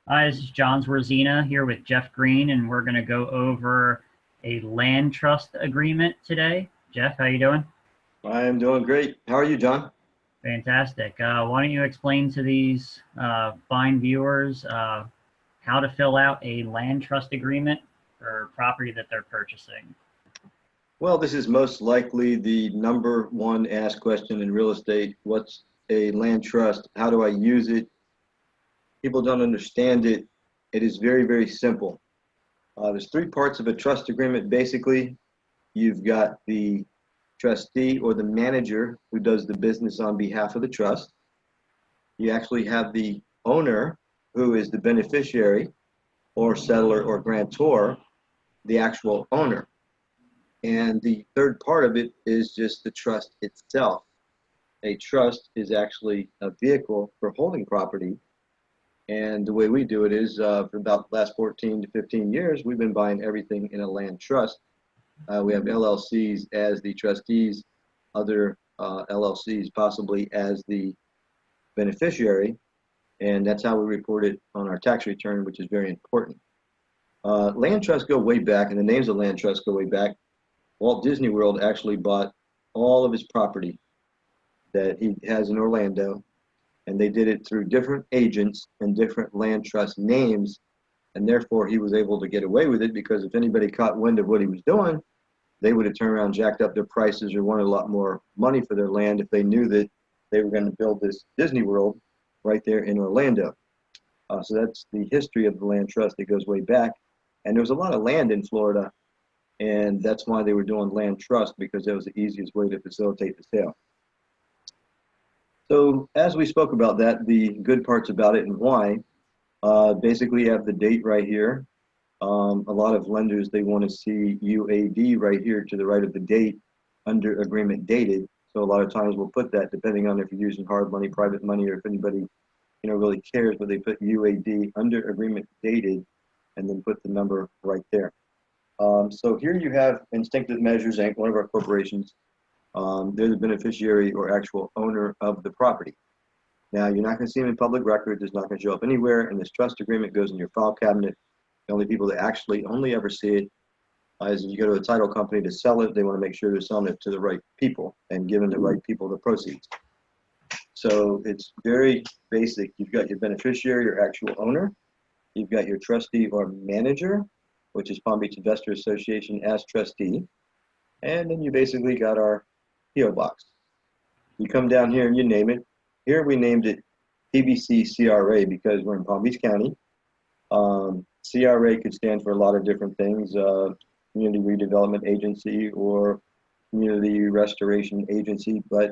Hi, this is John Zwarzina here with Jeff Green, and we're going to go over a land trust agreement today. Jeff, how you doing? I am doing great. How are you, John? Fantastic. Why don't you explain to these fine viewers how to fill out a land trust agreement for property that they're purchasing? Well, this is most likely the number one asked question in real estate. What's a land trust? How do I use it? People don't understand it. It is very, very simple. There's three parts of a trust agreement. Basically, you've got the trustee or the manager who does the business on behalf of the trust. You actually have the owner who is the beneficiary or settler or grantor, the actual owner. And the third part of it is just the trust itself. A trust is actually a vehicle for holding property. And the way we do it is for about the last 14 to 15 years, we've been buying everything in a land trust. We have LLCs as the trustees, other LLCs possibly as the beneficiary. And that's how we report it on our tax return, which is very important. Land trusts go way back, and the names of land trusts go way back. Walt Disney World actually bought all of his property that he has in Orlando, and they did it through different agents and different land trust names, and therefore he was able to get away with it because if anybody caught wind of what he was doing, they would have turned around, jacked up their prices, or wanted a lot more money for their land if they knew that they were going to build this Disney World right there in Orlando. So that's the history of the land trust. It goes way back, and there was a lot of land in Florida, and that's why they were doing land trust, because that was the easiest way to facilitate the sale. So as we spoke about that, the good parts about it and why, basically you have the date right here. A lot of lenders, they want to see UAD right here to the right of the date under agreement dated. So a lot of times we'll put that, depending on if you're using hard money, private money, or if anybody really cares, but they put UAD under agreement dated and then put the number right there. So here you have Instinctive Measures Inc., one of our corporations. They're the beneficiary or actual owner of the property. Now, you're not going to see them in public records. It's not going to show up anywhere, and this trust agreement goes in your file cabinet. The only people that actually only ever see it is if you go to a title company to sell it, they want to make sure they're selling it to the right people and giving the right people the proceeds. So it's very basic. You've got your beneficiary or actual owner. You've got your trustee or manager, which is Palm Beach Investor Association as trustee. And then you basically got our P.O. box. You come down here and you name it. Here we named it PBC CRA because we're in Palm Beach County. CRA could stand for a lot of different things, Community Redevelopment Agency or Community Restoration Agency, but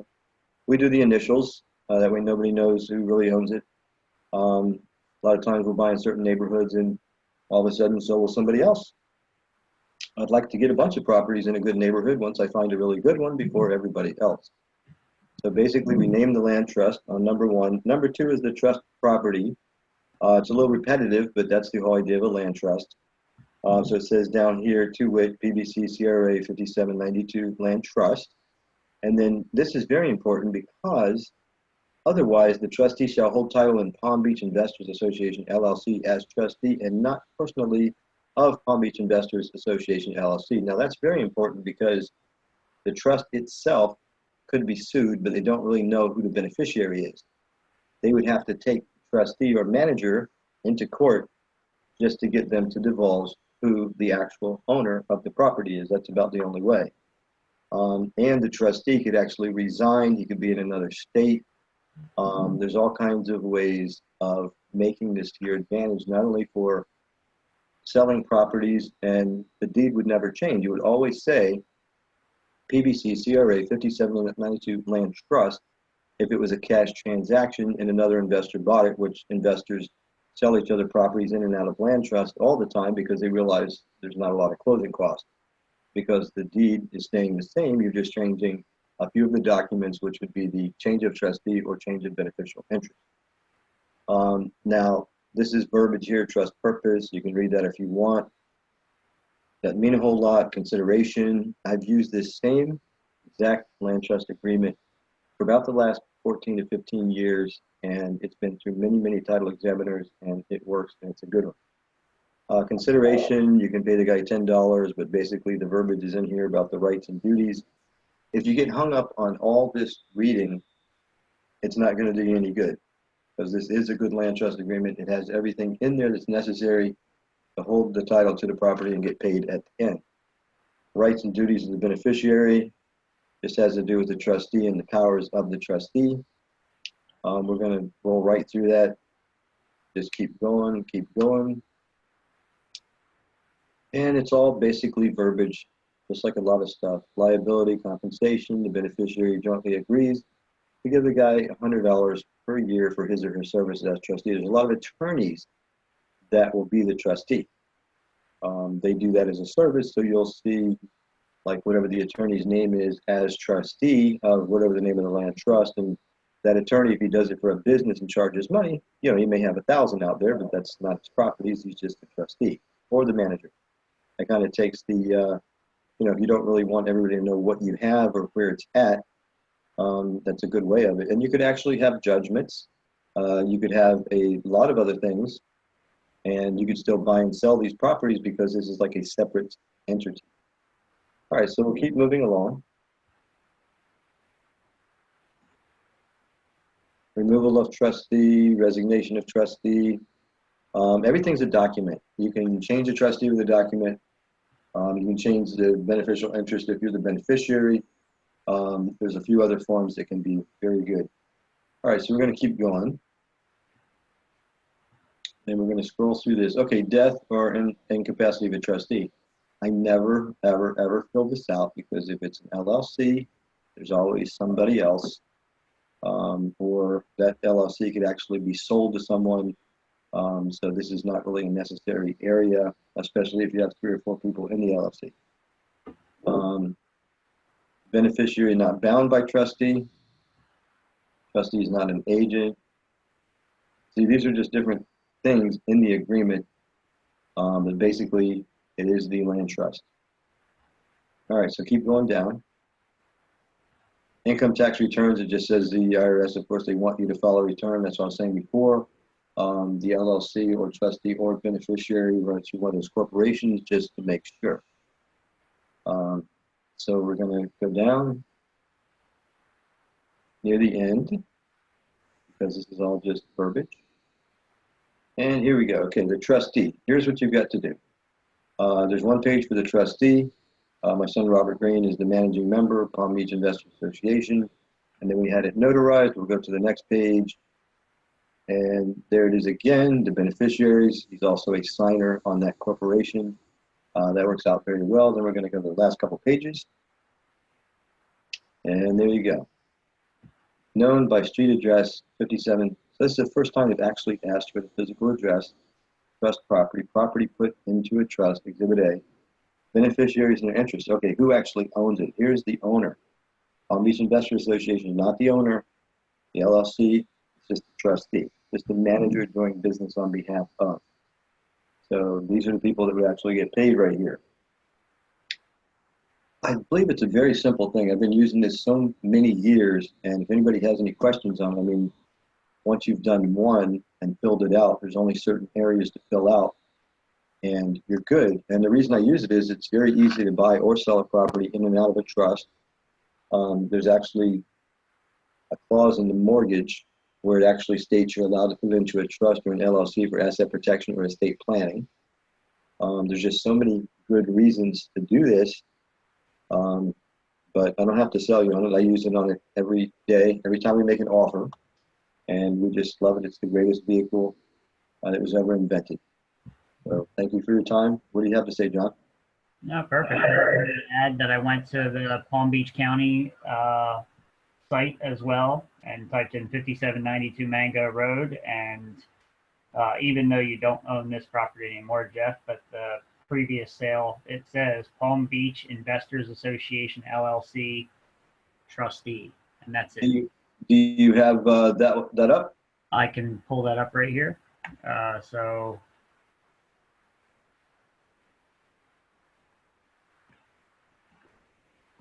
we do the initials. That way nobody knows who really owns it. A lot of times we'll buy in certain neighborhoods and all of a sudden so will somebody else. I'd like to get a bunch of properties in a good neighborhood once I find a really good one before everybody else. So basically we name the land trust on number one. Number two is the trust property. It's a little repetitive, but that's the whole idea of a land trust. So it says down here, to wit, PBC CRA 5792 Land Trust. And then this is very important because otherwise the trustee shall hold title in Palm Beach Investors Association, LLC as trustee and not personally of Palm Beach Investors Association, LLC. Now that's very important because the trust itself could be sued, but they don't really know who the beneficiary is. They would have to take trustee or manager into court just to get them to divulge who the actual owner of the property is. That's about the only way. And the trustee could actually resign. He could be in another state. There's all kinds of ways of making this to your advantage, not only for selling properties, and the deed would never change. You would always say PBC CRA 5792 Land Trust if it was a cash transaction and another investor bought it, which investors sell each other properties in and out of land trust all the time because they realize there's not a lot of closing costs. Because the deed is staying the same, you're just changing a few of the documents, which would be the change of trustee or change of beneficial interest. Now, this is verbiage here, trust purpose. You can read that if you want. Doesn't mean a whole lot. Consideration. I've used this same exact land trust agreement for about the last 14 to 15 years, and it's been through many, many title examiners, and it works, and it's a good one. Consideration, you can pay the guy $10, but basically the verbiage is in here about the rights and duties. If you get hung up on all this reading, it's not going to do you any good, because this is a good land trust agreement. It has everything in there that's necessary to hold the title to the property and get paid at the end. Rights and duties of the beneficiary. This has to do with the trustee and the powers of the trustee. We're going to roll right through that. Just keep going, keep going. And it's all basically verbiage, just like a lot of stuff. Liability, compensation, the beneficiary jointly agrees to give the guy $100 per year for his or her services as trustee. There's a lot of attorneys that will be the trustee. They do that as a service, so you'll see like whatever the attorney's name is as trustee of whatever the name of the land trust, and that attorney, if he does it for a business and charges money, you know, he may have 1,000 out there, but that's not his properties. He's just a trustee or the manager. That kind of takes the, you know, if you don't really want everybody to know what you have or where it's at, that's a good way of it. And you could actually have judgments. You could have a lot of other things, and you could still buy and sell these properties because this is like a separate entity. All right, so we'll keep moving along. Removal of trustee, resignation of trustee. Everything's a document. You can change a trustee with a document. You can change the beneficial interest if you're the beneficiary. There's a few other forms that can be very good. All right, so we're going to keep going. And we're going to scroll through this. Okay, death or incapacity of a trustee. I never, ever, ever fill this out because if it's an LLC, there's always somebody else. Or that LLC could actually be sold to someone. So this is not really a necessary area, especially if you have 3 or 4 people in the LLC. Beneficiary not bound by trustee. Trustee is not an agent. See, these are just different things in the agreement, but basically it is the land trust. All right, so keep going down. Income tax returns, it just says the IRS, of course, they want you to file a return. That's what I was saying before. The LLC or trustee or beneficiary runs through one of those corporations just to make sure. So we're going to go down near the end because this is all just verbiage. And here we go. Okay, the trustee. Here's what you've got to do. There's one page for the trustee. My son Robert Green is the managing member of Palm Beach Investors Association. And then we had it notarized. We'll go to the next page. And there it is again, the beneficiaries. He's also a signer on that corporation. That works out very well. Then we're going to go to the last couple pages. And there you go. Known by street address 57. So this is the first time they've actually asked for the physical address. Trust property. Property put into a trust, Exhibit A. Beneficiaries and their interests. Okay, who actually owns it? Here's the owner. Palm Beach Investors Association, not the owner. The LLC, it's just the trustee. Just the manager doing business on behalf of. So these are the people that would actually get paid right here. I believe it's a very simple thing. I've been using this so many years, and if anybody has any questions on it, I mean, once you've done one and filled it out, there's only certain areas to fill out, and you're good. And the reason I use it is it's very easy to buy or sell a property in and out of a trust. There's actually a clause in the mortgage where it actually states you're allowed to put it into a trust or an LLC for asset protection or estate planning. There's just so many good reasons to do this, but I don't have to sell you on it. I use it on it every day, every time we make an offer, and we just love it. It's the greatest vehicle that was ever invented. So thank you for your time. What do you have to say, John? No, perfect. I wanted to add that I went to the Palm Beach County site as well and typed in 5792 Mango Road, and even though you don't own this property anymore, Jeff, but the previous sale, it says Palm Beach Investors Association LLC trustee, and that's it. Do you have that up? I can pull that up right here. So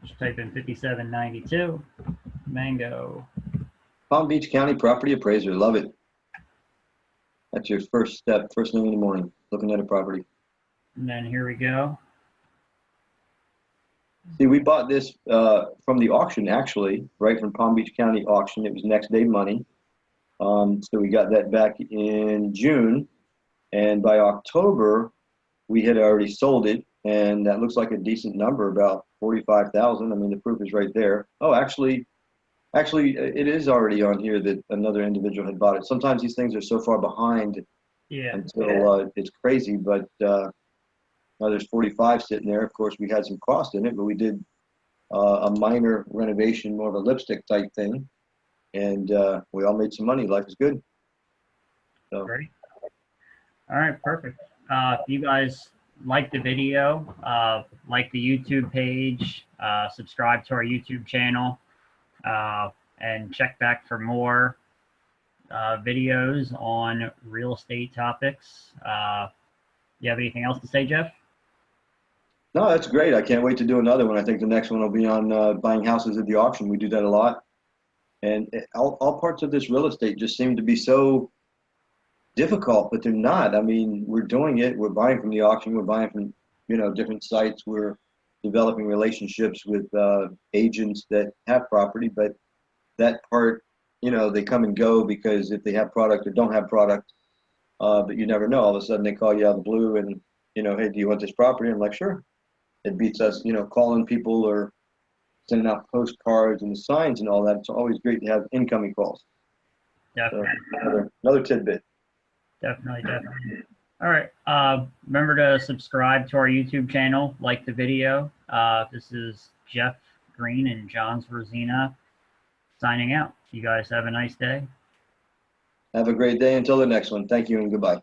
just type in 5792 Mango Palm Beach County property appraiser. Love it. That's your first step, first thing in the morning, looking at a property. And then here we go. See, we bought this from the auction, actually, right from Palm Beach County auction. It was next day money. So we got that back in June. And by October, we had already sold it. And that looks like a decent number, about 45,000. I mean, the proof is right there. Oh, actually, it is already on here that another individual had bought it. Sometimes these things are so far behind until it's crazy. But now there's 45 sitting there. Of course, we had some cost in it, but we did a minor renovation, more of a lipstick type thing. And we all made some money. Life is good. So. Great. All right, perfect. If you guys like the video, like the YouTube page, subscribe to our YouTube channel, and check back for more videos on real estate topics. You have anything else to say, Jeff? No, that's great. I can't wait to do another one. I think the next one will be on buying houses at the auction. We do that a lot. And all parts of this real estate just seem to be so difficult, but they're not. I mean, we're doing it. We're buying from the auction. We're buying from, different sites. We're developing relationships with agents that have property, but that part, they come and go because if they have product or don't have product, but you never know. All of a sudden they call you out of the blue and, hey, do you want this property? I'm like, sure. It beats us, calling people or sending out postcards and the signs and all that. It's always great to have incoming calls. Definitely. So another tidbit. Definitely. All right. Remember to subscribe to our YouTube channel, like the video. This is Jeff Green and John Rosina signing out. You guys have a nice day. Have a great day until the next one. Thank you and goodbye.